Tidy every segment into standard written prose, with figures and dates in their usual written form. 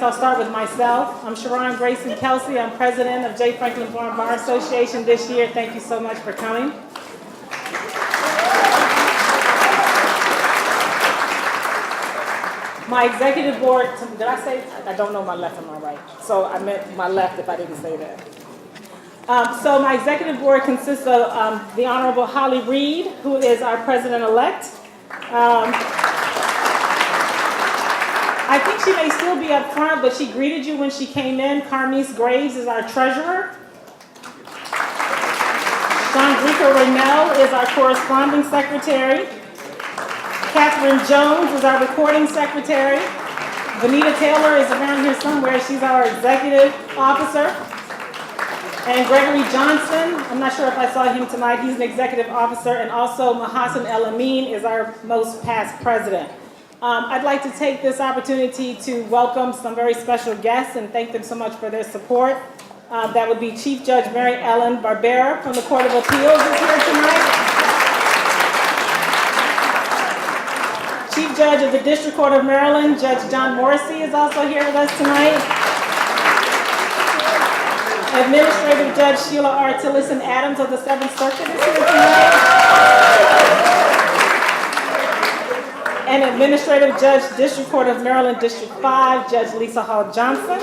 I'll start with myself. I'm ShaRon, Grayson, Kelsey. I'm president of Franklyn Bourne Bar Association this year. Thank you so much for coming. My executive board, did I say? I don't know my left and my right. So I meant my left if I didn't say that. So my executive board consists of the Honorable Holly Reed, who is our president-elect. I think she may still be up front, but she greeted you when she came in. Carmise Graves is our treasurer. John Ramel is our corresponding secretary. Catherine Jones is our recording secretary. Vanita Taylor is around here somewhere. She's our executive officer. And Gregory Johnson, I'm not sure if I saw him tonight. He's an executive officer. And also Mahassan El Amin is our most past president. I'd like to take this opportunity to welcome some very special guests and thank them so much for their support. That would be Chief Judge Mary Ellen Barbera from the Court of Appeals is here tonight. Chief Judge of the District Court of Maryland, Judge John Morrissey, is also here with us tonight. Administrative Judge Sheila R. Tillison Adams of the 7th Circuit is here tonight. And Administrative Judge, District Court of Maryland, District 5, Judge Lisa Hall Johnson.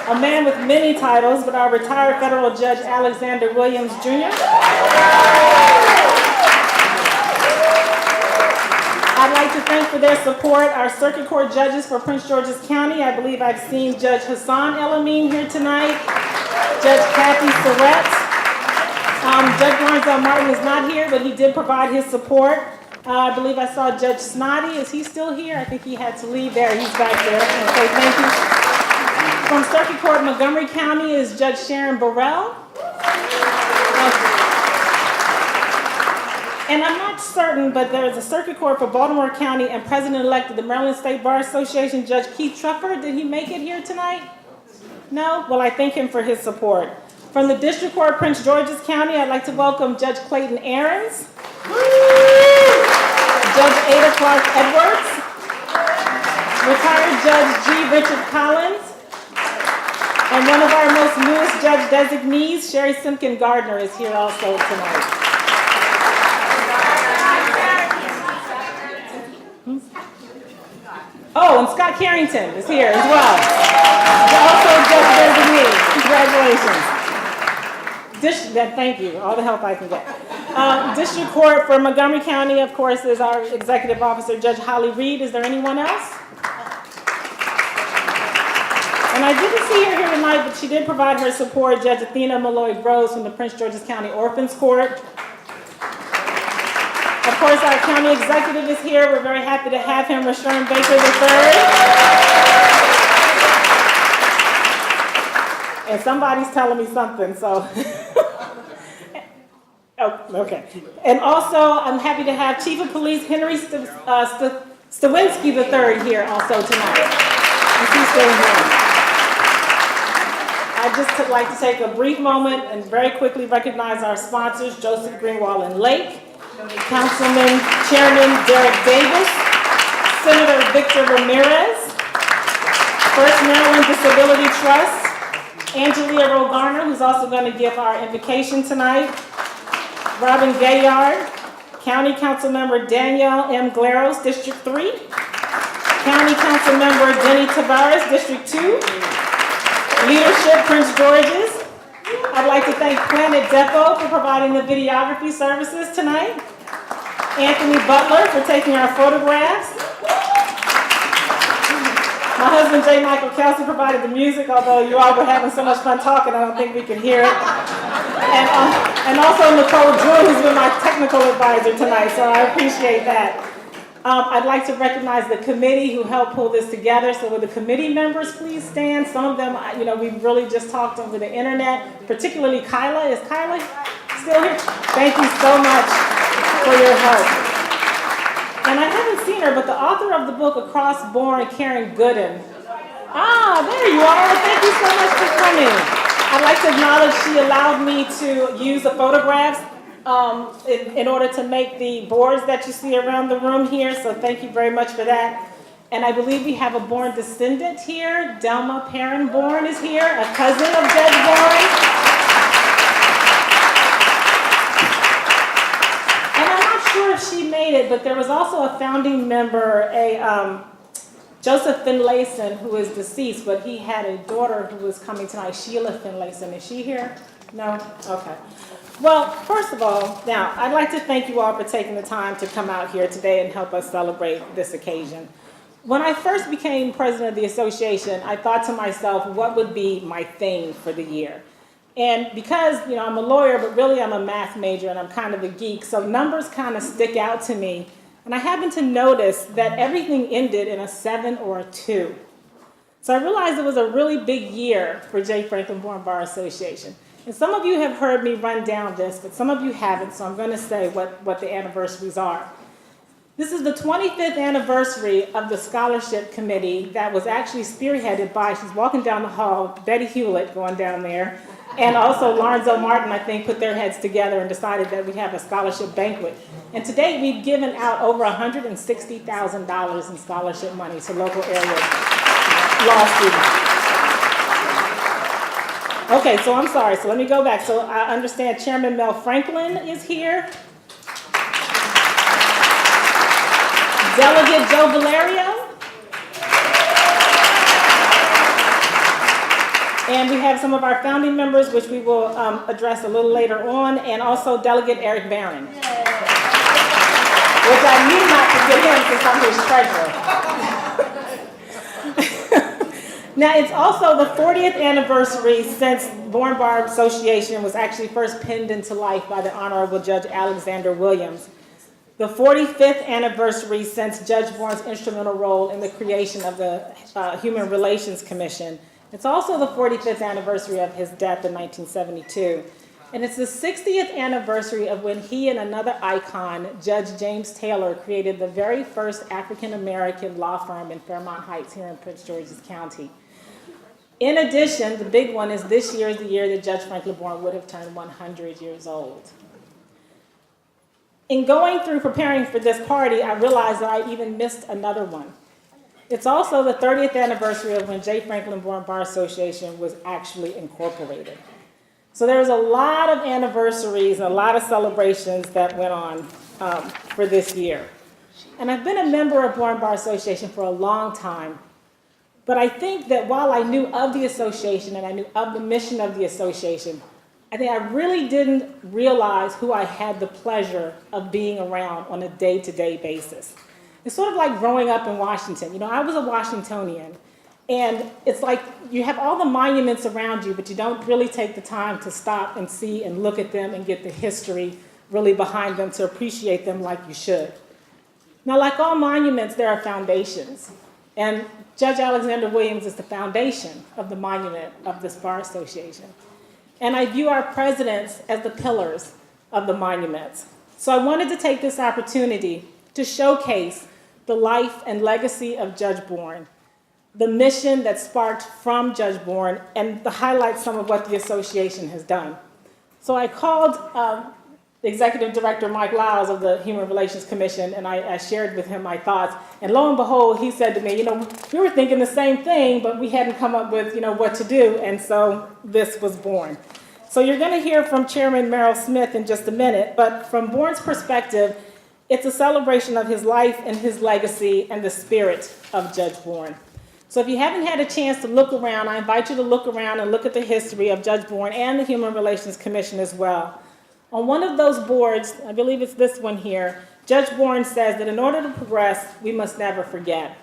A man with many titles, but our retired federal judge, Alexander Williams, Jr. I'd like to thank for their support our circuit court judges for Prince George's County. I believe I've seen Judge Hassan El Amin here tonight, Judge Kathy Surratt. Judge Lawrence L. Martin is not here, but he did provide his support. I believe I saw Judge Snoddy. Is he still here? I think he had to leave there. He's back there. Okay, thank you. From Circuit Court Montgomery County is Judge ShaRon Burrell. And I'm not certain, but there's a Circuit Court for Baltimore County and President-elect of the Maryland State Bar Association, Judge Keith Truffer. Did he make it here tonight? No? Well, I thank him for his support. From the District Court, Prince George's County, I'd like to welcome Judge Clayton Ahrens, Judge Ada Clark Edwards, retired Judge G. Richard Collins, and one of our most newest judge designees, Sherry Simpkin Gardner, is here also tonight. Oh, and Scott Carrington is here as well. Also judge designee. Congratulations. Thank you, all the help I can get. District Court for Montgomery County, of course, is our executive officer, Judge Holly Reed. Is there anyone else? And I didn't see her here tonight, but she did provide her support, Judge Athena Malloy Rose from the Prince George's County Orphans Court. Of course, our county executive is here. We're very happy to have him, Rashawn Baker III. And somebody's telling me something, so. Oh, okay. And also, I'm happy to have Chief of Police Henry Stawinski III here also tonight. Is he still here? I'd just like to take a brief moment and very quickly recognize our sponsors, Joseph Greenwald and Lake, Councilman Chairman Derek Davis, Senator Victor Ramirez, First Maryland Disability Trust, Angelia Rogarner, who's also going to give our invocation tonight, Robin Gayard, County Council Member Danielle M. Glaros, District 3, County Council Member Denny Tavares, District 2, Leadership Prince George's. I'd like to thank Planet Depot for providing the videography services tonight, Anthony Butler for taking our photographs. My husband, J. Michael Kelsey, provided the music, although you all were having so much fun talking, I don't think we can hear it. And also Nicole Drew, who's been my technical advisor tonight, so I appreciate that. I'd like to recognize the committee who helped pull this together. So would the committee members please stand? Some of them, we've really just talked over the internet, particularly Kyla. Is Kyla still here? Thank you so much for your help. And I haven't seen her, but the author of the book, Across Bourne, Karen Gooden. Ah, there you are. Thank you so much for coming. I'd like to acknowledge she allowed me to use the photographs in order to make the boards that you see around the room here, so thank you very much for that. And I believe we have a Bourne descendant here. Delma Perrin Bourne is here, a cousin of Judge Bourne. And I'm not sure if she made it, but there was also a founding member, Joseph Finlayson, who is deceased, but he had a daughter who was coming tonight, Sheila Finlayson. Is she here? No? Okay. Well, first of all, now, I'd like to thank you all for taking the time to come out here today and help us celebrate this occasion. When I first became president of the association, I thought to myself, what would be my theme for the year? And because, I'm a lawyer, but really I'm a math major and I'm kind of a geek, so numbers kind of stick out to me. And I happened to notice that everything ended in a 7 or a 2. So I realized it was a really big year for J. Franklyn Bourne Bar Association. And some of you have heard me run down this, but some of you haven't, so I'm going to say what the anniversaries are. This is the 25th anniversary of the scholarship committee that was actually spearheaded by, she's walking down the hall, Betty Hewlett going down there, and also Lorenzo Martin, I think, put their heads together and decided that we'd have a scholarship banquet. And to date, we've given out over $160,000 in scholarship money to local area law students. Okay, so I'm sorry, so let me go back. So I understand Chairman Mel Franklin is here. Delegate Joe Valerio. And we have some of our founding members, which we will address a little later on, and also Delegate Eric Barron. Which I need not to get him since I'm his treasurer. Now, it's also the 40th anniversary since Bourne Bar Association was actually first penned into life by the Honorable Judge Alexander Williams. The 45th anniversary since Judge Bourne's instrumental role in the creation of the Human Relations Commission. It's also the 45th anniversary of his death in 1972. And it's the 60th anniversary of when he and another icon, Judge James Taylor, created the very first African-American law firm in Fairmont Heights here in Prince George's County. In addition, the big one is this year is the year that Judge Franklyn Bourne would have turned 100 years old. In going through preparing for this party, I realized that I even missed another one. It's also the 30th anniversary of when J. Franklyn Bourne Bar Association was actually incorporated. So there's a lot of anniversaries, a lot of celebrations that went on for this year. And I've been a member of Bourne Bar Association for a long time, but I think that while I knew of the association and I knew of the mission of the association, I think I really didn't realize who I had the pleasure of being around on a day-to-day basis. It's sort of like growing up in Washington. I was a Washingtonian, and it's like you have all the monuments around you, but you don't really take the time to stop and see and look at them and get the history really behind them to appreciate them like you should. Now, like all monuments, there are foundations, and Judge Alexander Williams is the foundation of the monument of this Bar Association. And I view our presidents as the pillars of the monuments. So I wanted to take this opportunity to showcase the life and legacy of Judge Bourne, the mission that sparked from Judge Bourne, and to highlight some of what the association has done. So I called Executive Director Mike Lyles of the Human Relations Commission, and I shared with him my thoughts. And lo and behold, he said to me, we were thinking the same thing, but we hadn't come up with, what to do, and so this was born. So you're going to hear from Chairman Merrill Smith in just a minute, but from Bourne's perspective, it's a celebration of his life and his legacy and the spirit of Judge Bourne. So if you haven't had a chance to look around, I invite you to look around and look at the history of Judge Bourne and the Human Relations Commission as well. On one of those boards, I believe it's this one here, Judge Bourne says that in order to progress, we must never forget.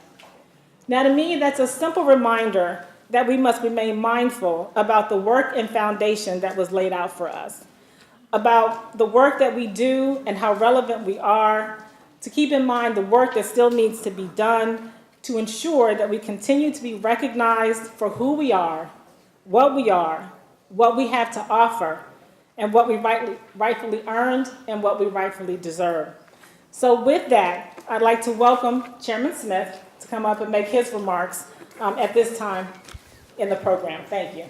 Now, to me, that's a simple reminder that we must remain mindful about the work and foundation that was laid out for us, about the work that we do and how relevant we are, to keep in mind the work that still needs to be done to ensure that we continue to be recognized for who we are, what we have to offer, and what we rightfully earned and what we rightfully deserve. So with that, I'd like to welcome Chairman Smith to come up and make his remarks at this time in the program. Thank you.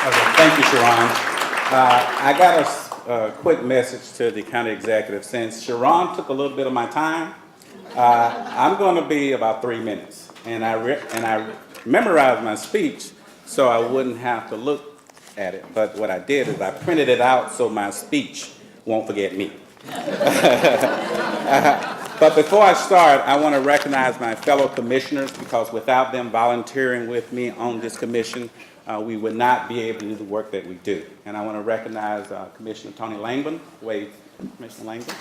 Okay, thank you, ShaRon. I got a quick message to the county executive. Since ShaRon took a little bit of my time, I'm going to be about 3 minutes. And I memorized my speech so I wouldn't have to look at it. But what I did is I printed it out so my speech won't forget me. But before I start, I want to recognize my fellow commissioners, because without them volunteering with me on this commission, we would not be able to do the work that we do. And I want to recognize Commissioner Tony Langman. Wave, Commissioner Langman.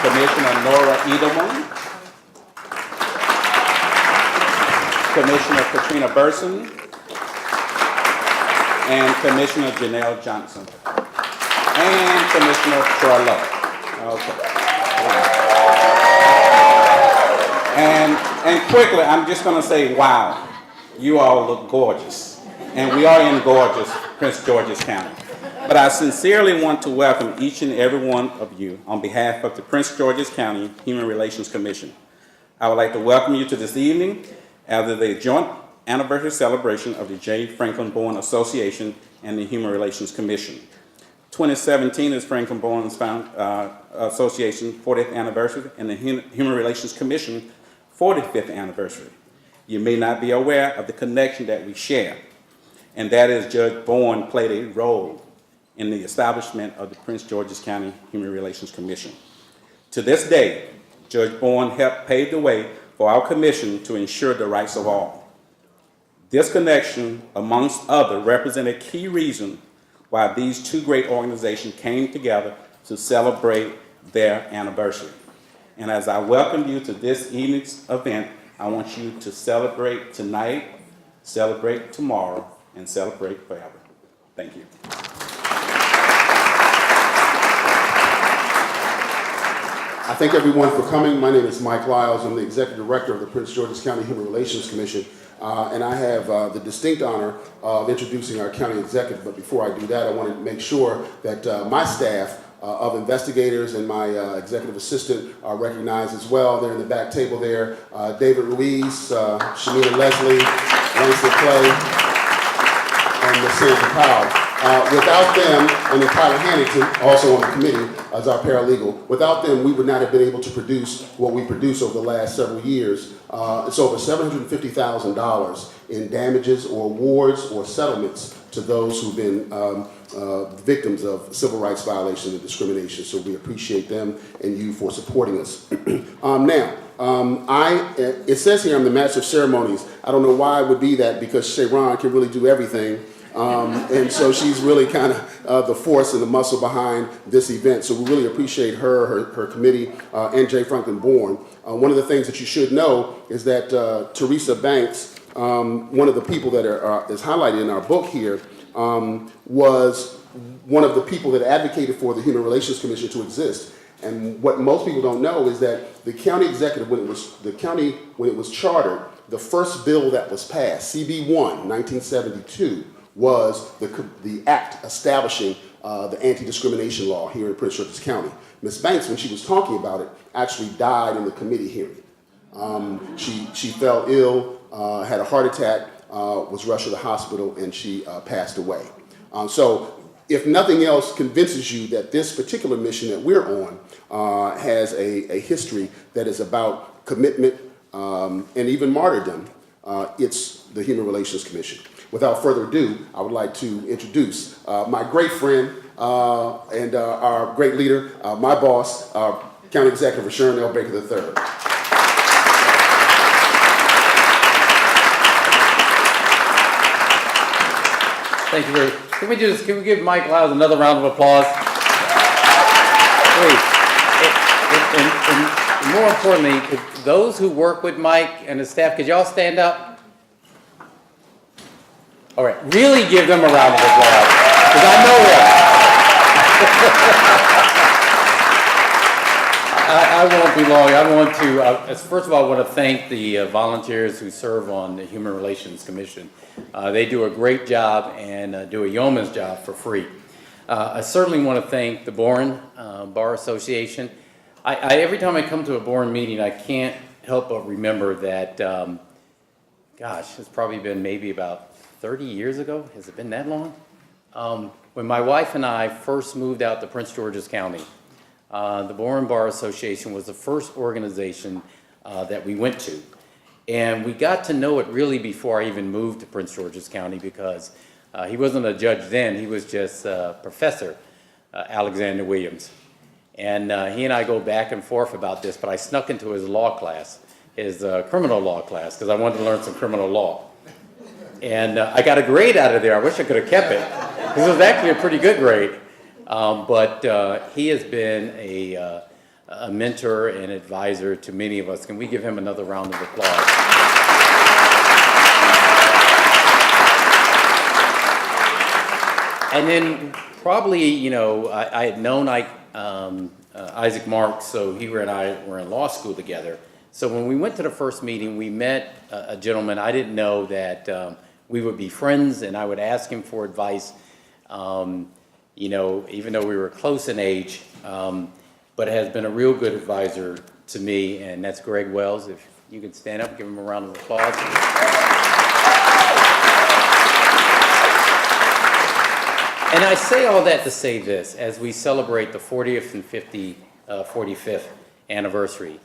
Commissioner Nora Edelman. Commissioner Katrina Burson. And Commissioner Janelle Johnson. And Commissioner Troy Lowe. Okay. And quickly, I'm just going to say, wow, you all look gorgeous. And we are in gorgeous Prince George's County. But I sincerely want to welcome each and every one of you on behalf of the Prince George's County Human Relations Commission. I would like to welcome you to this evening as the joint anniversary celebration of the J. Franklyn Bourne Association and the Human Relations Commission. 2017 is Franklyn Bourne's Association 40th anniversary and the Human Relations Commission 45th anniversary. You may not be aware of the connection that we share, and that is Judge Bourne played a role in the establishment of the Prince George's County Human Relations Commission. To this day, Judge Bourne helped pave the way for our commission to ensure the rights of all. This connection, amongst others, represented a key reason why these two great organizations came together to celebrate their anniversary. And as I welcome you to this evening's event, I want you to celebrate tonight, celebrate tomorrow, and celebrate forever. Thank you. I thank everyone for coming. My name is Mike Lyles. I'm the Executive Director of the Prince George's County Human Relations Commission. And I have the distinct honor of introducing our county executive. But before I do that, I want to make sure that my staff of investigators and my executive assistant are recognized as well. They're in the back table there. David Ruiz, Shamina Leslie, Langston Clay, and Sandra Powell. Without them, and then Tyler Hannington, also on the committee as our paralegal, without them, we would not have been able to produce what we produced over the last several years. It's over $750,000 in damages or awards or settlements to those who've been victims of civil rights violations and discrimination. So we appreciate them and you for supporting us. It says here I'm the Master of Ceremonies. I don't know why it would be that, because ShaRon can really do everything. And so she's really kind of the force and the muscle behind this event. So we really appreciate her committee, and J. Franklyn Bourne. One of the things that you should know is that Teresa Banks, one of the people that is highlighted in our book here, was one of the people that advocated for the Human Relations Commission to exist. And what most people don't know is that the county executive, when it was chartered, the first bill that was passed, CB 1, 1972, was the act establishing the anti-discrimination law here in Prince George's County. Ms. Banks, when she was talking about it, actually died in the committee hearing. She fell ill, had a heart attack, was rushed to the hospital, and she passed away. So if nothing else convinces you that this particular mission that we're on has a history that is about commitment and even martyrdom, it's the Human Relations Commission. Without further ado, I would like to introduce my great friend and our great leader, my boss, our County Executive ShaRon L. Baker III. Thank you very much. Can we give Mike Lyles another round of applause? Please. And more importantly, those who work with Mike and his staff, could y'all stand up? All right, really give them a round of applause, because I know them. I won't be long. I want to, first of all, I want to thank the volunteers who serve on the Human Relations Commission. They do a great job and do a yeoman's job for free. I certainly want to thank the Bourne Bar Association. Every time I come to a Bourne meeting, I can't help but remember that, gosh, it's probably been maybe about 30 years ago. Has it been that long? When my wife and I first moved out to Prince George's County, the Bourne Bar Association was the first organization that we went to. And we got to know it really before I even moved to Prince George's County, because he wasn't a judge then, he was just Professor Alexander Williams. And he and I go back and forth about this, but I snuck into his law class, his criminal law class, because I wanted to learn some criminal law. And I got a grade out of there. I wish I could have kept it. This was actually a pretty good grade. But he has been a mentor and advisor to many of us. Can we give him another round of applause? And then probably, you know, I had known Isaac Marks, so he and I were in law school together. So when we went to the first meeting, we met a gentleman. I didn't know that we would be friends, and I would ask him for advice, you know, even though we were close in age, but has been a real good advisor to me, and that's Greg Wells. If you could stand up, give him a round of applause. And I say all that to say this, as we celebrate the 40th and 45th anniversary,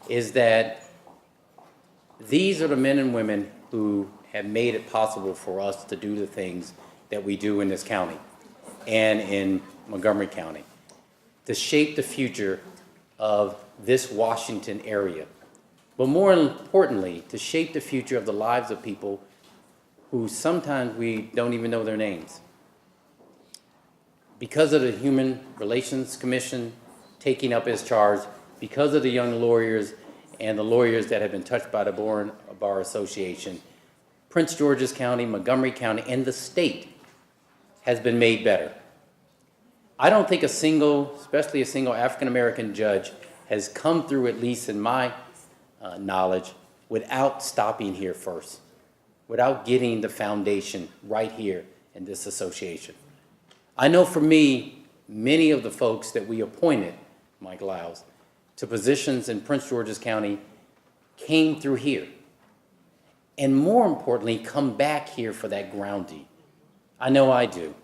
is that these are the men and women who have made it possible for us to do the things that we do in this county and in Montgomery County, to shape the future of this Washington area, but more importantly, to shape the future of the lives of people who sometimes we don't even know their names. Because of the Human Relations Commission taking up its charge, because of the young lawyers and the lawyers that have been touched by the Bourne Bar Association, Prince George's County, Montgomery County, and the state has been made better. I don't think especially a single African-American judge has come through, at least in my knowledge, without stopping here first, without getting the foundation right here in this association. I know for me, many of the folks that we appointed, Mike Lyles, to positions in Prince George's County came through here. And more importantly, come back here for that grounding. I know I do.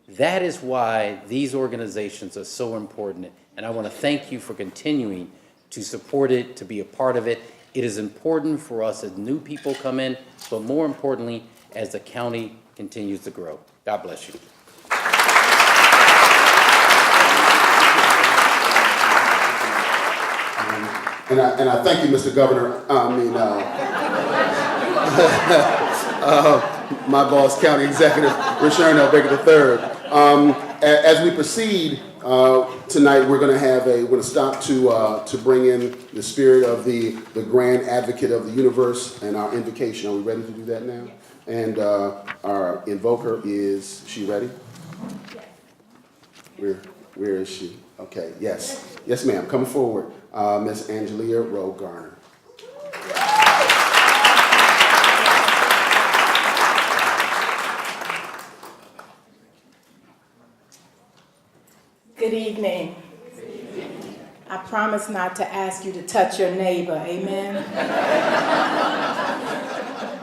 That is why these organizations are so important. And I want to thank you for continuing to support it, to be a part of it. It is important for us as new people come in, but more importantly, as the county continues to grow. God bless you. And I thank you, Mr. Governor. My boss, County Executive ShaRon III. As we proceed tonight, we're going to stop to bring in the spirit of the Grand Advocate of the Universe and our invocation. Are we ready to do that now? And our invoker is she ready? Where is she? Okay. Yes, ma'am. Coming forward. Ms. Angelia Rowe Garner. Good evening. I promise not to ask you to touch your neighbor, amen?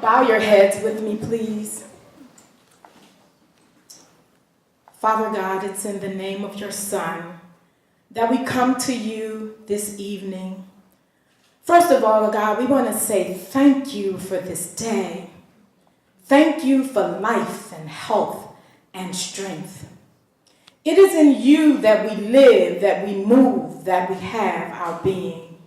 Bow your heads with me, please. Father God, it's in the name of your Son that we come to you this evening. First of all, God, we want to say thank you for this day. Thank you for life and health and strength. It is in you that we live, that we move, that we have our being.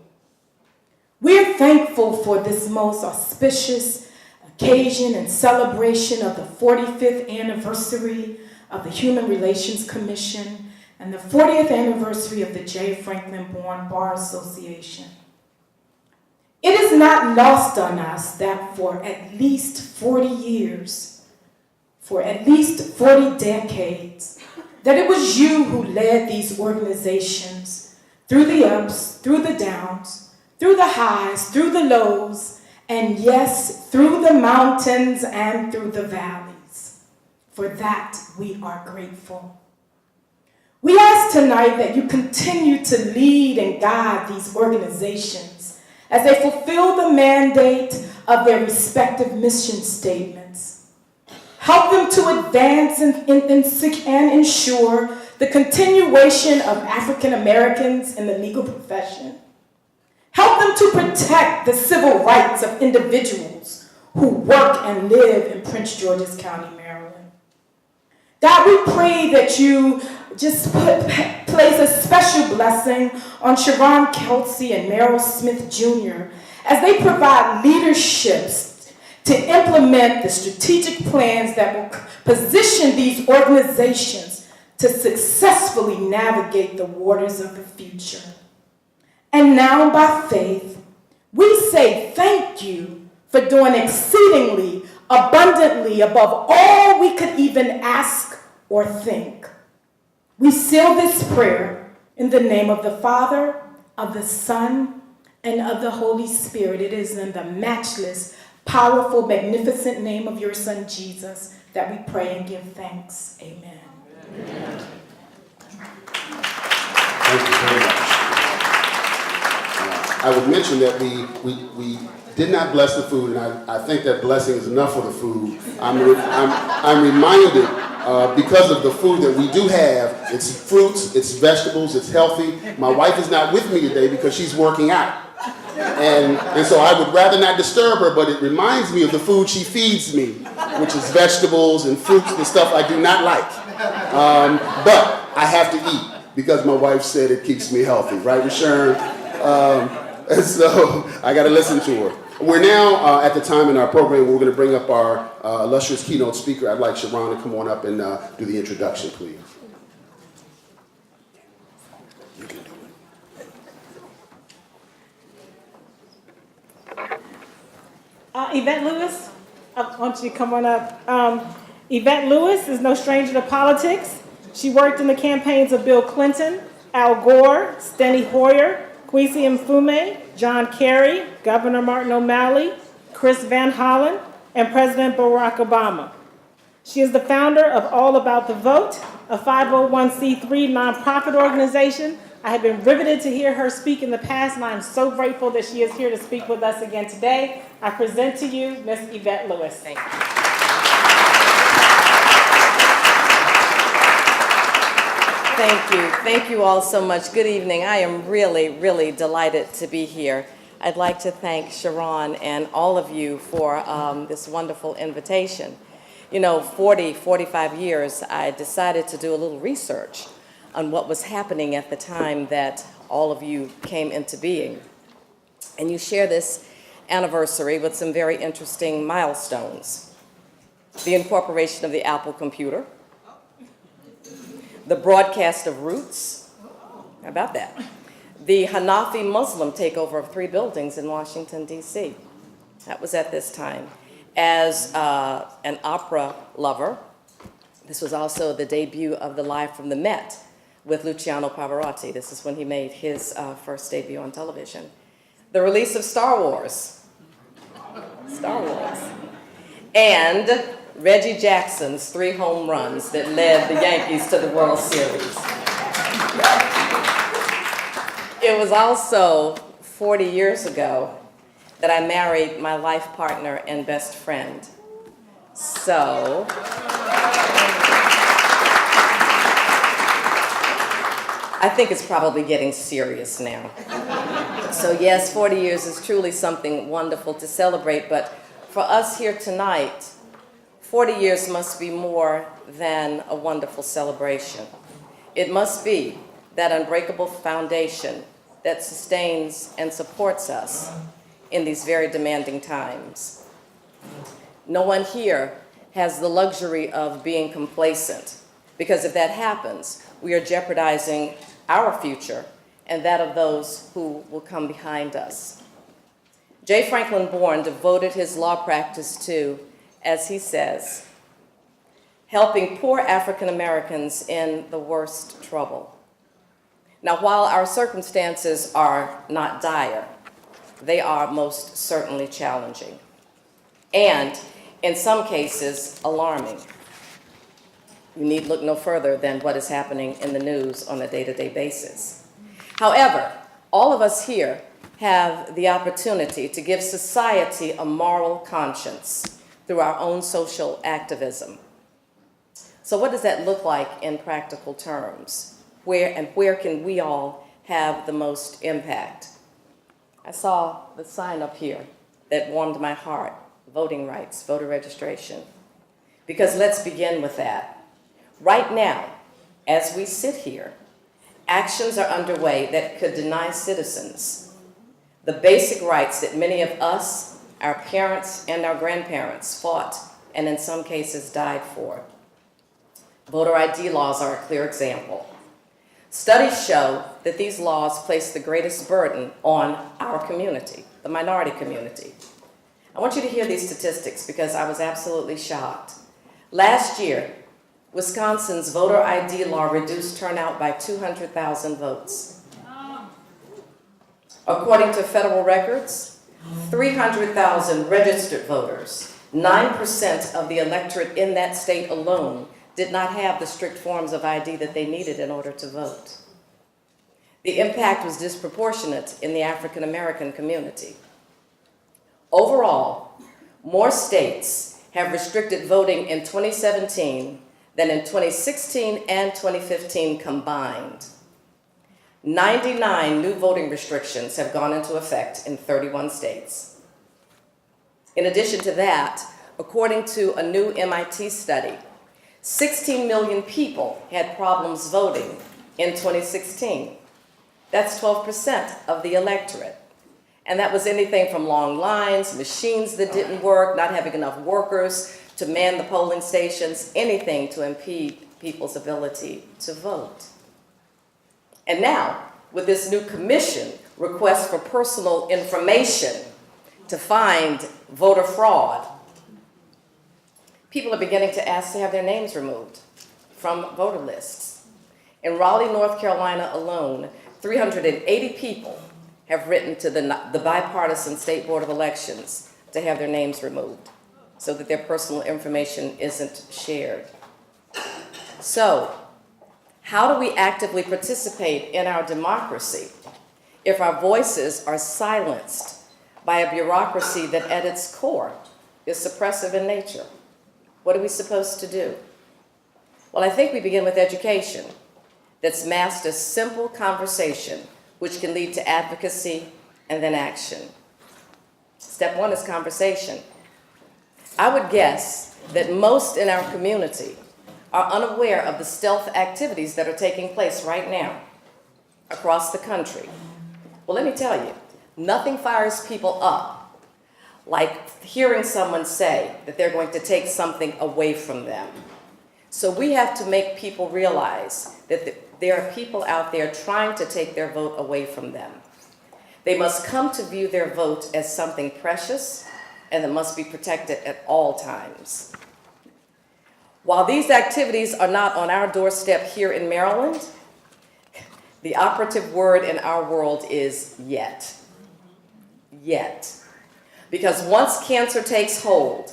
We're thankful for this most auspicious occasion and celebration of the 45th anniversary of the Human Relations Commission and the 40th anniversary of the J. Franklyn Bourne Bar Association. It is not lost on us that for at least 40 years, for at least 40 decades, that it was you who led these organizations through the ups, through the downs, through the highs, through the lows, and yes, through the mountains and through the valleys. For that, we are grateful. We ask tonight that you continue to lead and guide these organizations as they fulfill the mandate of their respective mission statements. Help them to advance and ensure the continuation of African Americans in the legal profession. Help them to protect the civil rights of individuals who work and live in Prince George's County, Maryland. God, we pray that you just place a special blessing on ShaRon, Kelsey, and Merrill Smith Jr. as they provide leaderships to implement the strategic plans that will position these organizations to successfully navigate the waters of the future. And now, by faith, we say thank you for doing exceedingly, abundantly, above all we could even ask or think. We seal this prayer in the name of the Father, of the Son, and of the Holy Spirit. It is in the matchless, powerful, magnificent name of your Son, Jesus, that we pray and give thanks. Amen. Amen. Thank you very much. I would mention that we did not bless the food, and I think that blessing is enough for the food. I'm reminded because of the food that we do have. It's fruits, it's vegetables, it's healthy. My wife is not with me today because she's working out. And so I would rather not disturb her, but it reminds me of the food she feeds me, which is vegetables and fruits and stuff I do not like. But I have to eat because my wife said it keeps me healthy, right, ShaRon? And so I got to listen to her. We're now at the time in our program where we're going to bring up our illustrious keynote speaker. I'd like ShaRon to come on up and do the introduction, please. You can do it. Yvette Lewis, I want you to come on up. Yvette Lewis is no stranger to politics. She worked in the campaigns of Bill Clinton, Al Gore, Steny Hoyer, Kwesi Mfume, John Kerry, Governor Martin O'Malley, Chris Van Hollen, and President Barack Obama. She is the founder of All About the Vote, a 501c3 nonprofit organization. I have been riveted to hear her speak in the past, and I am so grateful that she is here to speak with us again today. I present to you Ms. Yvette Lewis. Thank you. Thank you. Thank you all so much. Good evening. I am really, really delighted to be here. I'd like to thank ShaRon and all of you for this wonderful invitation. You know, 45 years, I decided to do a little research on what was happening at the time that all of you came into being. And you share this anniversary with some very interesting milestones. The incorporation of the Apple computer, the broadcast of Roots, how about that? The Hanafi Muslim takeover of 3 buildings in Washington, D.C. That was at this time. As an opera lover, this was also the debut of the Live from the Met with Luciano Pavarotti. This is when he made his first debut on television. The release of Star Wars. And Reggie Jackson's 3 home runs that led the Yankees to the World Series. It was also 40 years ago that I married my life partner and best friend. So, I think it's probably getting serious now. So yes, 40 years is truly something wonderful to celebrate, but for us here tonight, 40 years must be more than a wonderful celebration. It must be that unbreakable foundation that sustains and supports us in these very demanding times. No one here has the luxury of being complacent, because if that happens, we are jeopardizing our future and that of those who will come behind us. J. Franklyn Bourne devoted his law practice to, as he says, helping poor African Americans in the worst trouble. Now, while our circumstances are not dire, they are most certainly challenging, and in some cases, alarming. You need look no further than what is happening in the news on a day-to-day basis. However, all of us here have the opportunity to give society a moral conscience through our own social activism. So what does that look like in practical terms? Where can we all have the most impact? I saw the sign up here that warmed my heart: voting rights, voter registration. Because let's begin with that. Right now, as we sit here, actions are underway that could deny citizens the basic rights that many of us, our parents, and our grandparents fought and in some cases died for. Voter ID laws are a clear example. Studies show that these laws place the greatest burden on our community, the minority community. I want you to hear these statistics because I was absolutely shocked. Last year, Wisconsin's voter ID law reduced turnout by 200,000 votes. According to federal records, 300,000 registered voters, 9% of the electorate in that state alone, did not have the strict forms of ID that they needed in order to vote. The impact was disproportionate in the African American community. Overall, more states have restricted voting in 2017 than in 2016 and 2015 combined. 99 new voting restrictions have gone into effect in 31 states. In addition to that, according to a new MIT study, 16 million people had problems voting in 2016. That's 12% of the electorate. And that was anything from long lines, machines that didn't work, not having enough workers to man the polling stations, anything to impede people's ability to vote. And now, with this new commission request for personal information to find voter fraud, people are beginning to ask to have their names removed from voter lists. In Raleigh, North Carolina alone, 380 people have written to the bipartisan State Board of Elections to have their names removed so that their personal information isn't shared. So, how do we actively participate in our democracy if our voices are silenced by a bureaucracy that at its core is suppressive in nature? What are we supposed to do? Well, I think we begin with education that's masked as simple conversation, which can lead to advocacy and then action. Step one is conversation. I would guess that most in our community are unaware of the stealth activities that are taking place right now across the country. Well, let me tell you, nothing fires people up like hearing someone say that they're going to take something away from them. So we have to make people realize that there are people out there trying to take their vote away from them. They must come to view their vote as something precious and that must be protected at all times. While these activities are not on our doorstep here in Maryland, the operative word in our world is yet. Yet. Because once cancer takes hold,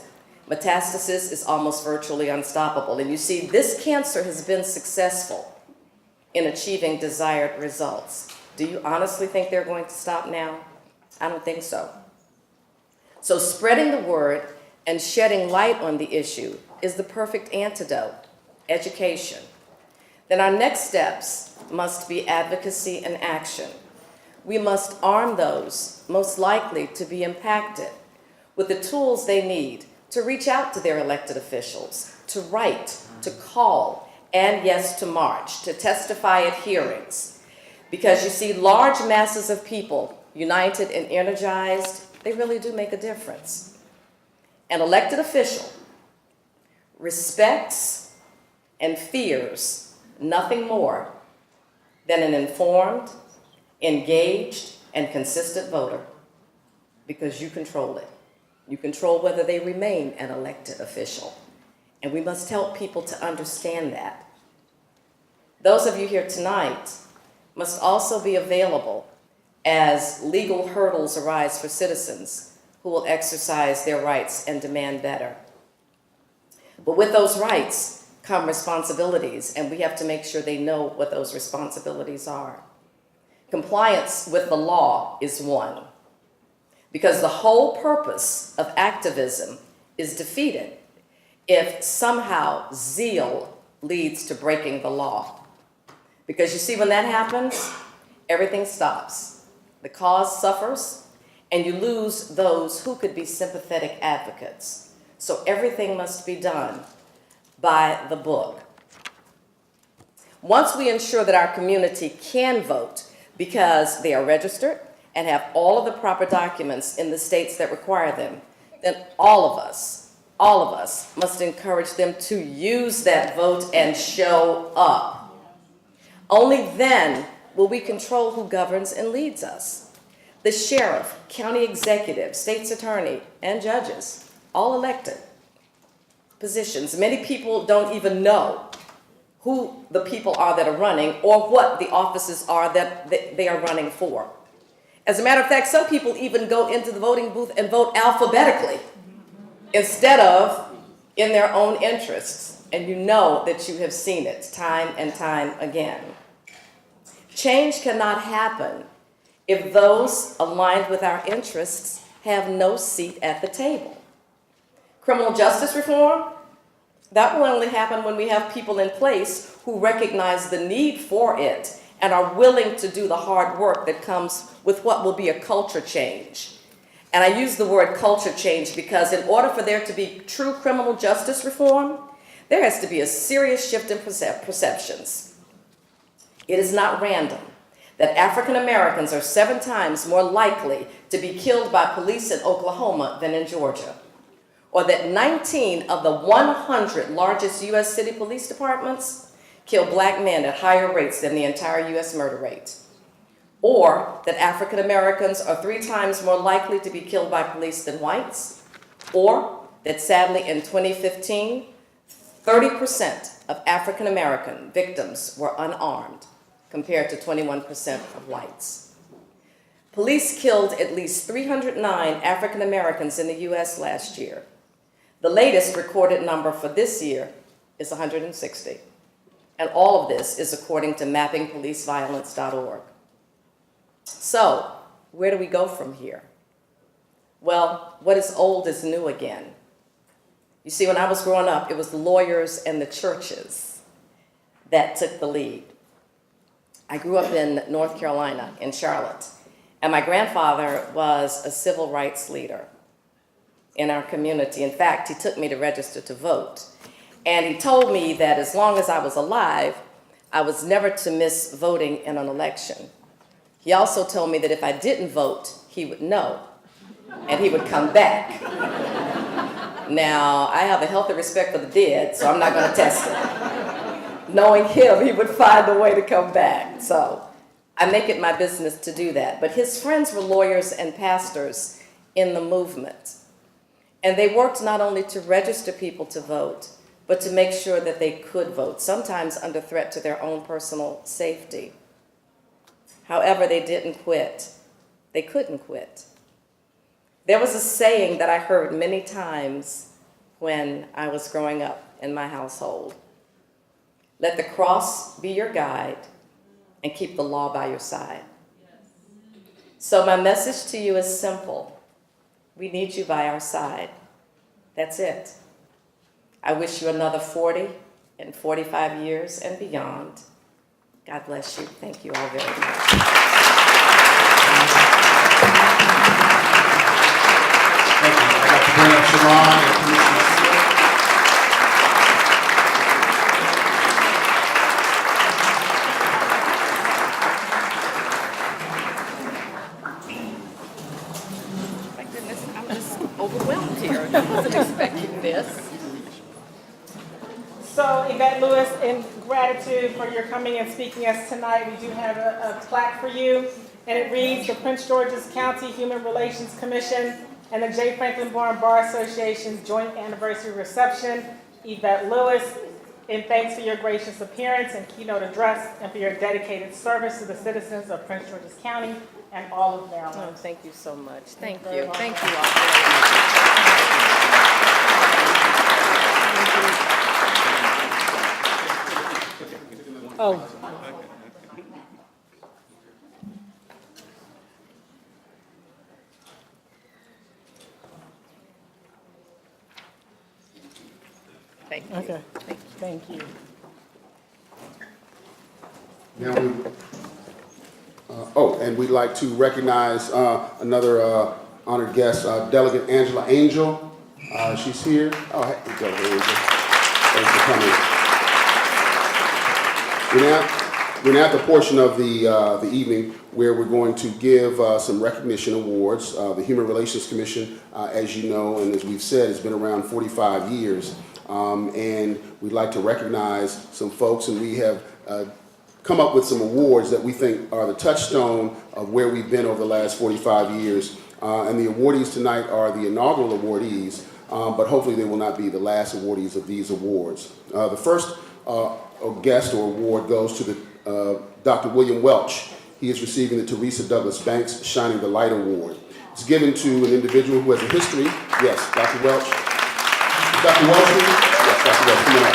metastasis is almost virtually unstoppable. And you see, this cancer has been successful in achieving desired results. Do you honestly think they're going to stop now? I don't think so. So spreading the word and shedding light on the issue is the perfect antidote, education. Then our next steps must be advocacy and action. We must arm those most likely to be impacted with the tools they need to reach out to their elected officials, to write, to call, and yes, to march, to testify at hearings. Because you see, large masses of people united and energized, they really do make a difference. An elected official respects and fears nothing more than an informed, engaged, and consistent voter, because you control it. You control whether they remain an elected official. And we must help people to understand that. Those of you here tonight must also be available as legal hurdles arise for citizens who will exercise their rights and demand better. But with those rights come responsibilities, and we have to make sure they know what those responsibilities are. Compliance with the law is one, because the whole purpose of activism is defeated if somehow zeal leads to breaking the law. Because you see, when that happens, everything stops. The cause suffers, and you lose those who could be sympathetic advocates. So everything must be done by the book. Once we ensure that our community can vote because they are registered and have all of the proper documents in the states that require them, then all of us must encourage them to use that vote and show up. Only then will we control who governs and leads us. The sheriff, county executive, state's attorney, and judges, all elected positions. Many people don't even know who the people are that are running or what the offices are that they are running for. As a matter of fact, some people even go into the voting booth and vote alphabetically instead of in their own interests. And you know that you have seen it time and time again. Change cannot happen if those aligned with our interests have no seat at the table. Criminal justice reform, that will only happen when we have people in place who recognize the need for it and are willing to do the hard work that comes with what will be a culture change. And I use the word culture change because in order for there to be true criminal justice reform, there has to be a serious shift in perceptions. It is not random that African Americans are 7 times more likely to be killed by police in Oklahoma than in Georgia, or that 19 of the 100 largest U.S. city police departments kill black men at higher rates than the entire U.S. murder rate, or that African Americans are 3 times more likely to be killed by police than whites, or that sadly in 2015, 30% of African American victims were unarmed, compared to 21% of whites. Police killed at least 309 African Americans in the U.S. last year. The latest recorded number for this year is 160. And all of this is according to mappingpoliceviolence.org. So, where do we go from here? Well, what is old is new again. You see, when I was growing up, it was the lawyers and the churches that took the lead. I grew up in North Carolina, in Charlotte, and my grandfather was a civil rights leader in our community. In fact, he took me to register to vote. And he told me that as long as I was alive, I was never to miss voting in an election. He also told me that if I didn't vote, he would know, and he would come back. Now, I have a healthy respect for the dead, so I'm not going to test it. Knowing him, he would find a way to come back. So I make it my business to do that. But his friends were lawyers and pastors in the movement. And they worked not only to register people to vote, but to make sure that they could vote, sometimes under threat to their own personal safety. However, they didn't quit. They couldn't quit. There was a saying that I heard many times when I was growing up in my household. Let the cross be your guide and keep the law by your side. So my message to you is simple. We need you by our side. That's it. I wish you another 40 and 45 years and beyond. God bless you. Thank you all very much. Thank you. I'd like to bring up ShaRon and Commissioner Smith. My goodness, I'm just overwhelmed here. I wasn't expecting this. So, Yvette Lewis, in gratitude for your coming and speaking us tonight, we do have a plaque for you, and it reads, the Prince George's County Human Relations Commission and the J. Franklyn Bourne Bar Association's joint anniversary reception. Yvette Lewis, in thanks for your gracious appearance and keynote address and for your dedicated service to the citizens of Prince George's County and all of Maryland. Oh, thank you so much. Thank You're very you. welcome. Thank you all. Oh. Thank you. Now and we'd like to recognize another honored guest, Delegate Angela Angel. She's here. Oh, here we go. Here we go. Thanks for coming. We're now at the portion of the evening where we're going to give some recognition awards. The Human Relations Commission, as you know, and as we've said, has been around 45 years. And we'd like to recognize some folks, and we have come up with some awards that we think are the touchstone of where we've been over the last 45 years. And the awardees tonight are the inaugural awardees, but hopefully they will not be the last awardees of these awards. The first guest or award goes to the Dr. William Welch. He is receiving the Teresa Douglas Banks Shining the Light Award. It's given to an individual who has a history. Yes, Dr. Welch. Dr. Welch, please? Yes, Dr. Welch, come on up.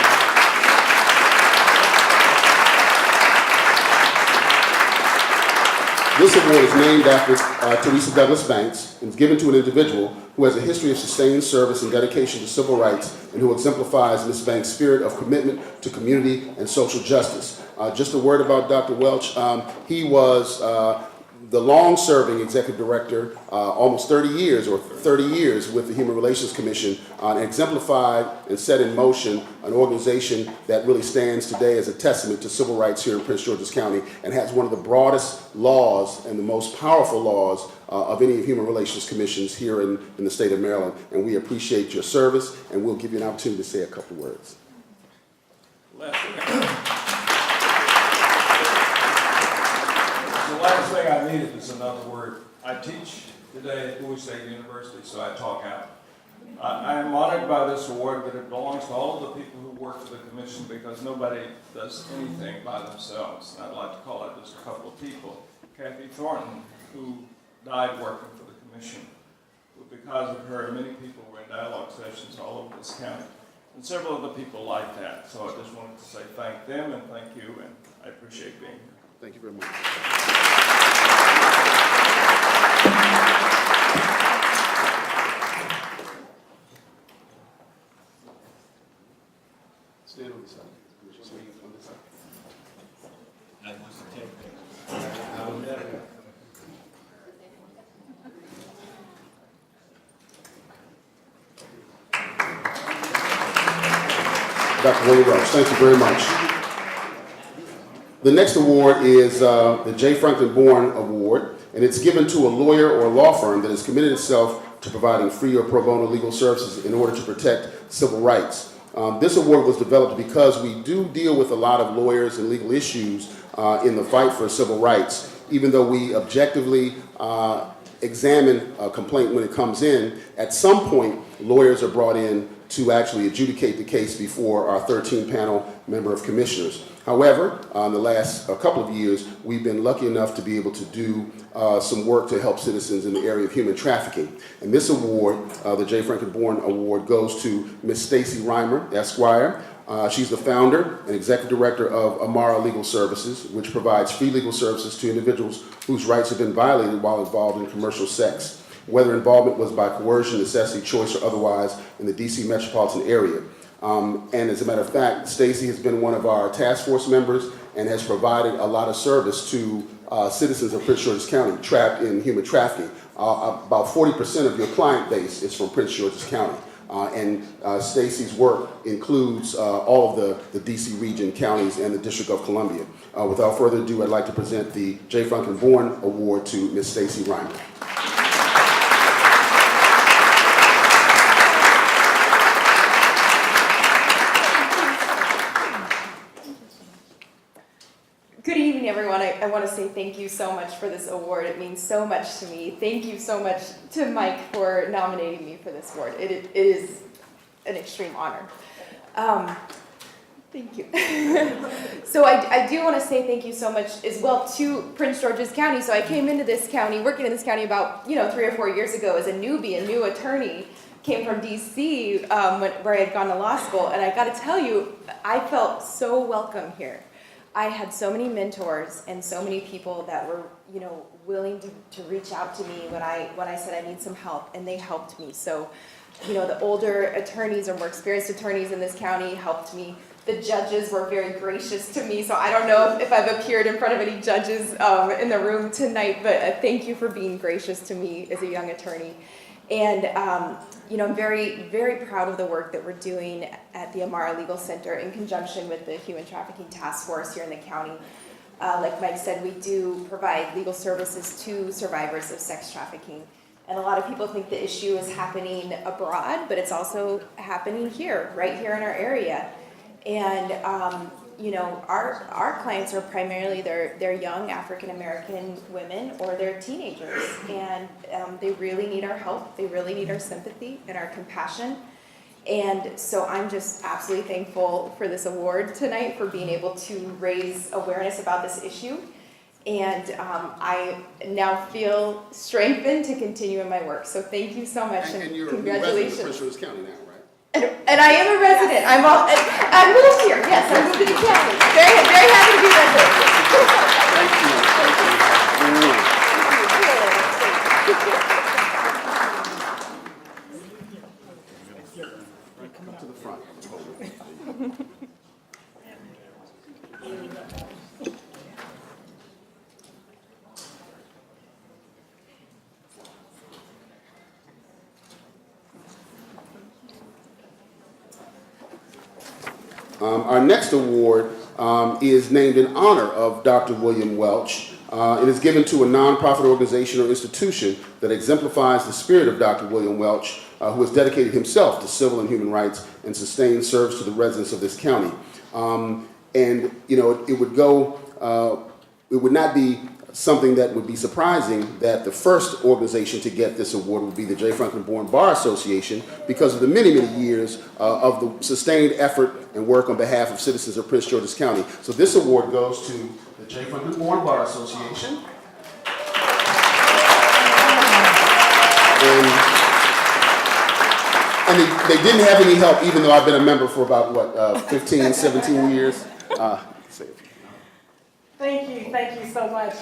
This award is named after Teresa Douglas Banks and is given to an individual who has a history of sustained service and dedication to civil rights and who exemplifies Ms. Banks' spirit of commitment to community and social justice. Just a word about Dr. Welch. He was the long-serving executive director, almost 30 years with the Human Relations Commission, and exemplified and set in motion an organization that really stands today as a testament to civil rights here in Prince George's County and has one of the broadest laws and the most powerful laws of any Human Relations Commissions here in the state of Maryland. And we appreciate your service, and we'll give you an opportunity to say a couple words. The last thing I needed is another word. I teach today at Bowie State University, so I talk out. I am honored by this award, but it belongs to all of the people who work for the commission because nobody does anything by themselves. And I'd like to call out just a couple of people. Kathy Thornton, who died working for the commission. Because of her, many people were in dialogue sessions all over this county. And several other people like that. So I just wanted to say thank them and thank you, and I appreciate being here. Thank you very much. Stand on this side. On this side. Dr. William Welch, thank you very much. The next award is the J. Franklyn Bourne Award, and it's given to a lawyer or law firm that has committed itself to providing free or pro bono legal services in order to protect civil rights. This award was developed because we do deal with a lot of lawyers and legal issues in the fight for civil rights. Even though we objectively examine a complaint when it comes in, at some point lawyers are brought in to actually adjudicate the case before our 13-panel member of commissioners. However, in the last couple of years, we've been lucky enough to be able to do some work to help citizens in the area of human trafficking. And this award, the J. Franklyn Bourne Award, goes to Ms. Stacy Reimer, Esquire. She's the founder and executive director of Amara Legal Services, which provides free legal services to individuals whose rights have been violated while involved in commercial sex, whether involvement was by coercion, necessity, choice, or otherwise in the D.C. metropolitan area. And as a matter of fact, Stacy has been one of our task force members and has provided a lot of service to citizens of Prince George's County trapped in human trafficking. About 40% of your client base is from Prince George's County. And Stacy's work includes all of the D.C. region counties and the District of Columbia. Without further ado, I'd like to present the J. Franklyn Bourne Award to Ms. Stacy Reimer. Good evening, everyone. I want to say thank you so much for this award. It means so much to me. Thank you so much to Mike for nominating me for this award. It is an extreme honor. Thank you. So I do want to say thank you so much as well to Prince George's County. So I came into this county, working in this county about 3 or 4 years ago as a newbie, a new attorney. Came from D.C. Where I had gone to law school, and I got to tell you, I felt so welcome here. I had so many mentors and so many people that were, willing to reach out to me when I said I need some help, and they helped me. So, the older attorneys or more experienced attorneys in this county helped me. the judges were very gracious to me. So I don't know if I've appeared in front of any judges in the room tonight, but thank you for being gracious to me as a young attorney. And I'm very, very proud of the work that we're doing at the Amara Legal Center in conjunction with the Human Trafficking Task Force here in the county. Like Mike said, we do provide legal services to survivors of sex trafficking. And a lot of people think the issue is happening abroad, but it's also happening here, right here in our area. And our clients are primarily they're young African American women or they're teenagers, and they really need our help. They really need our sympathy and our compassion. And so I'm just absolutely thankful for this award tonight, for being able to raise awareness about this issue. And I now feel strengthened to continue in my work. So thank you so much, and you're congratulations. a resident of Prince George's County now, right? And I am a resident. I moved here. Yes, I moved to the county. Very, very happy to be Come to the front. Our next award is named in honor of Dr. William Welch. It is given to a nonprofit organization or institution that exemplifies the spirit of Dr. William Welch, who has dedicated himself to civil and human rights and sustained service to the residents of this county. It would not be something that would be surprising that the first organization to get this award would be the J. Franklyn Bourne Bar Association, because of the many, many years of the sustained effort and work on behalf of citizens of Prince George's County. So this award goes to the J. Franklyn Bourne Bar Association. And they didn't have any help, even though I've been a member for about, 15, 17 years. Thank you so much.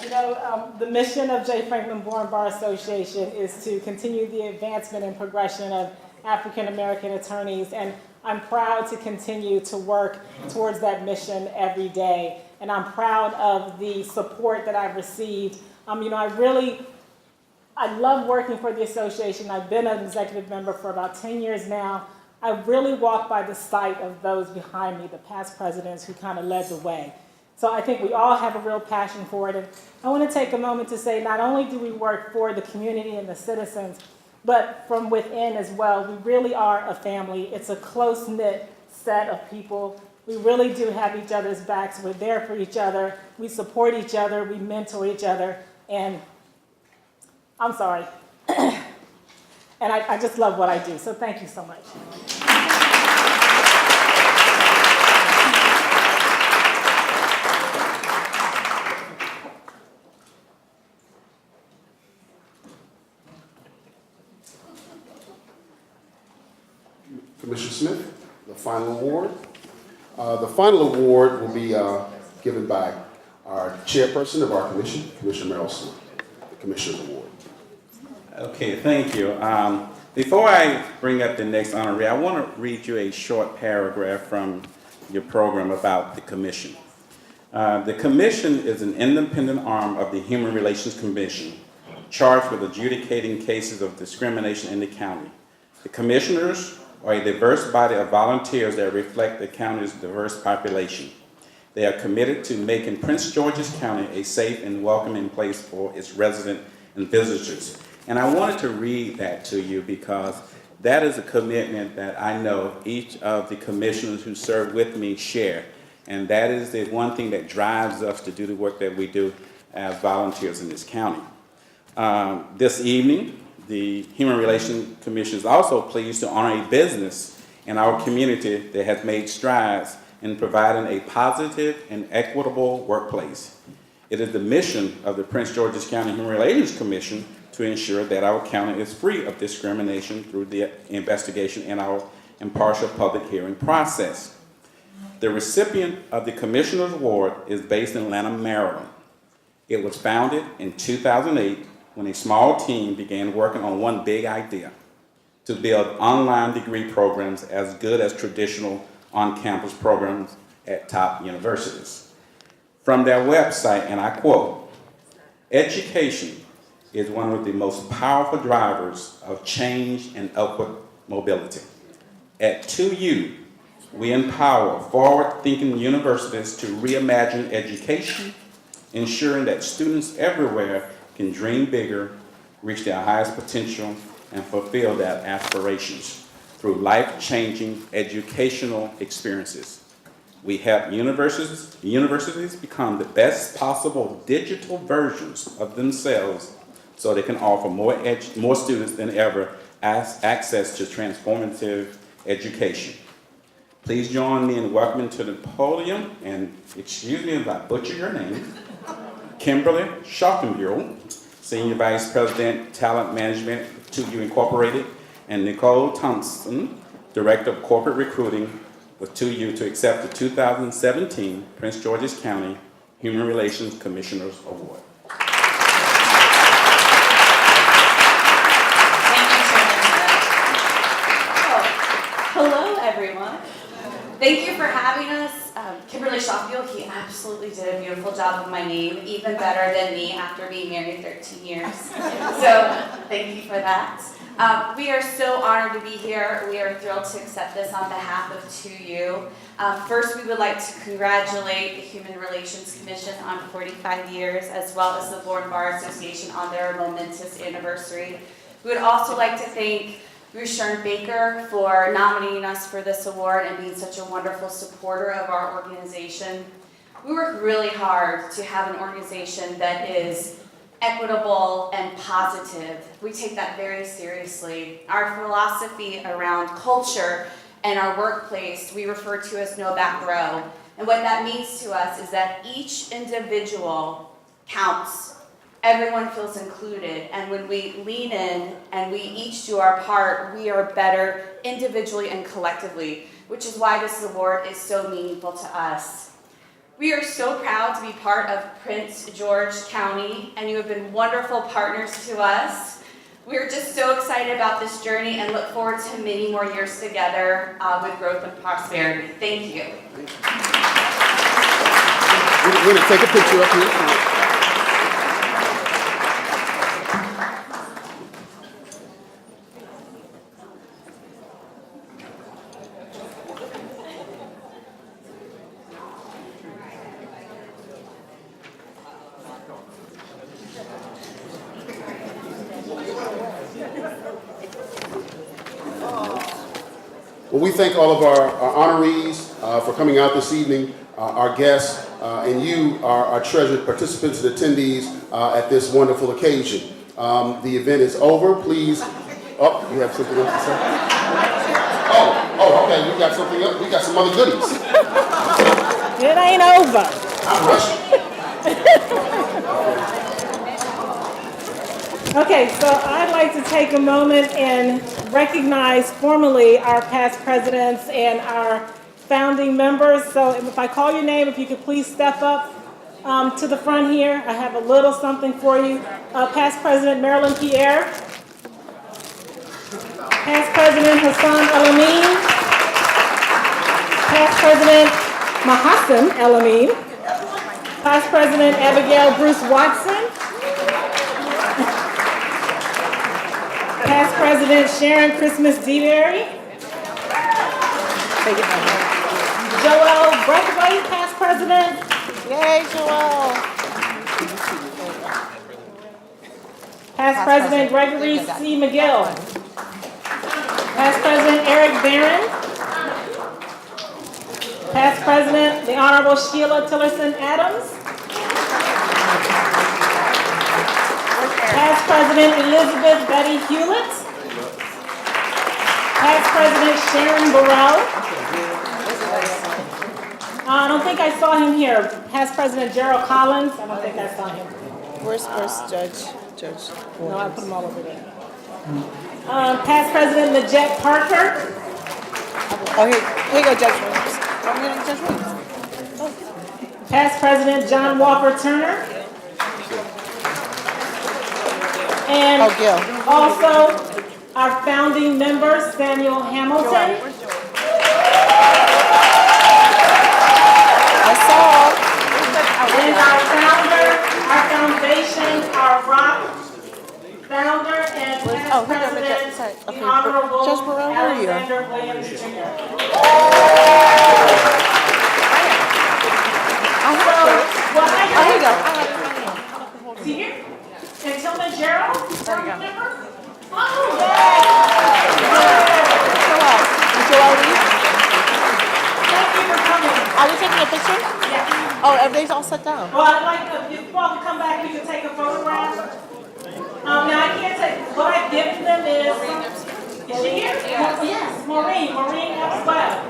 The mission of J. Franklyn Bourne Bar Association is to continue the advancement and progression of African American attorneys, and I'm proud to continue to work towards that mission every day. And I'm proud of the support that I've received. I love working for the association. I've been an executive member for about 10 years now. I really walk by the sight of those behind me, the past presidents who kind of led the way. So I think we all have a real passion for it. And I want to take a moment to say, not only do we work for the community and the citizens, but from within as well. We really are a family. It's a close-knit set of people. We really do have each other's backs. We're there for each other. We support each other. We mentor each other. And I'm sorry. And I just love what I do. So thank you so much. Commissioner Smith, the final award. The final award will be given by our chairperson of our commission, Commissioner Merrill Smith, the Commissioner's Award. Okay, thank you. Before I bring up the next honoree, I want to read you a short paragraph from your program about the commission. The commission is an independent arm of the Human Relations Commission, charged with adjudicating cases of discrimination in the county. The commissioners are a diverse body of volunteers that reflect the county's diverse population. They are committed to making Prince George's County a safe and welcoming place for its residents and visitors. And I wanted to read that to you because that is a commitment that I know each of the commissioners who serve with me share. And that is the one thing that drives us to do the work that we do as volunteers in this county. This evening, the Human Relations Commission is also pleased to honor a business in our community that has made strides in providing a positive and equitable workplace. It is the mission of the Prince George's County Human Relations Commission to ensure that our county is free of discrimination through the investigation and our impartial public hearing process. The recipient of the Commissioner's Award is based in Atlanta, Maryland. It was founded in 2008 when a small team began working on one big idea: to build online degree programs as good as traditional on-campus programs at top universities. From their website, and I quote, "Education is one of the most powerful drivers of change and upward mobility. At 2U, we empower forward-thinking universities to reimagine education, ensuring that students everywhere can dream bigger, reach their highest potential, and fulfill their aspirations through life-changing educational experiences. We help universities become the best possible digital versions of themselves so they can offer more students than ever access to transformative education." Please join me in welcoming to the podium, and excuse me if I butcher your name, Kimberly Schockenbuhl, Senior Vice President, Talent Management, 2U Incorporated, and Nicole Thompson, Director of Corporate Recruiting with 2U, to accept the 2017 Prince George's County Human Relations Commissioner's Award. Hello, everyone. Thank you for having us. Kimberly Schockenbuhl, he absolutely did a beautiful job with my name, even better than me after being married 13 years. So thank you for that. We are so honored to be here. We are thrilled to accept this on behalf of 2U. First, we would like to congratulate the Human Relations Commission on 45 years, as well as the Bourne Bar Association on their momentous anniversary. We would also like to thank ShaRon Baker for nominating us for this award and being such a wonderful supporter of our organization. We work really hard to have an organization that is equitable and positive. We take that very seriously. Our philosophy around culture and our workplace we refer to as no back row. And what that means to us is that each individual counts. Everyone feels included, and when we lean in and we each do our part, we are better individually and collectively, which is why this award is so meaningful to us. We are so proud to be part of Prince George County, and you have been wonderful partners to us. We are just so excited about this journey and look forward to many more years together with growth and prosperity. Thank you. We're going to take a picture up here. Well, we thank all of our honorees for coming out this evening, our guests, and you, our treasured participants and attendees at this wonderful occasion. The event is over. Please. Oh, you have something else to say? Oh, okay. We got something else. We got some other goodies. It ain't over. I'm rushing. Okay, so I'd like to take a moment and recognize formally our past presidents and our founding members. So if I call your name, if you could please step up to the front here. I have a little something for you. Past President Marilyn Pierre. Past President Hassan El-Amin. Past President Mahassan El-Amin. Past President Abigail Bruce Watson. Past President ShaRon Christmas DeBerry. Joel Breakaway, past president. Yay, Joel. Past President Gregory C. McGill. Past President Eric Barron. Past President, the Honorable Sheila Tillerson Adams. Past President Elizabeth Betty Hewlett. Past President ShaRon Burrell. I don't think I saw him here. Past President Gerald Collins. I don't think I saw him. Where's Judge? No, I put them all over there. Past President Najette Parker. Oh, here you go, Judge Williams. I'm going to Judge Williams. Past President John Walker Turner. And also our founding member, Samuel Hamilton. Assoc. And our founder, our foundation, our rock founder and past Oh, hold on, president, sorry. the Okay, Honorable Judge Burrell, where are you? Alexander Williams Jr. I have to. What I Oh, here you go. have, see here? And Tillman Gerald, family member? Oh, Hello. Did you all leave? thank you for coming. Are we taking a picture? Yeah. Oh, everything's all set down. Well, I'd like to, if you all can come back, we can take a photograph. Now I can't take, what I've given them is she here? Yes, Maureen as well.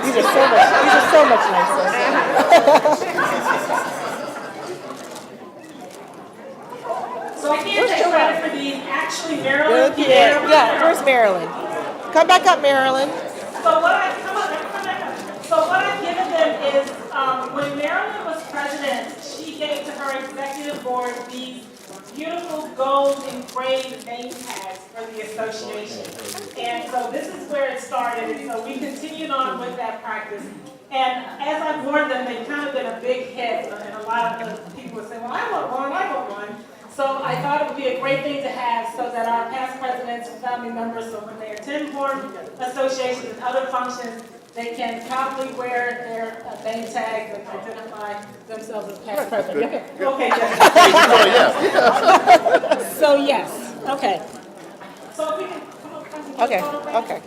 These are so much nicer. So I can't take credit for these, actually Marilyn, Pierre. Yeah, where's Marilyn? Come back up, Marilyn. So what I've given them is, when Marilyn was president, she gave to her executive board these beautiful gold engraved name tags for the association. And so this is where it started, and so we continued on with that practice. And as I've worn them, they've kind of been a big hit, and a lot of the people would say, well, I want one. So I thought it would be a great thing to have so that our past presidents and family members, so when they attend board associations and other functions, they can proudly wear their name tags and identify themselves as past president. Okay, yes. So yes, okay. So if we can come up front and get a photograph. Okay.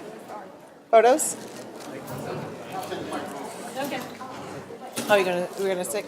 Photos? Okay. Oh, we're gonna sit?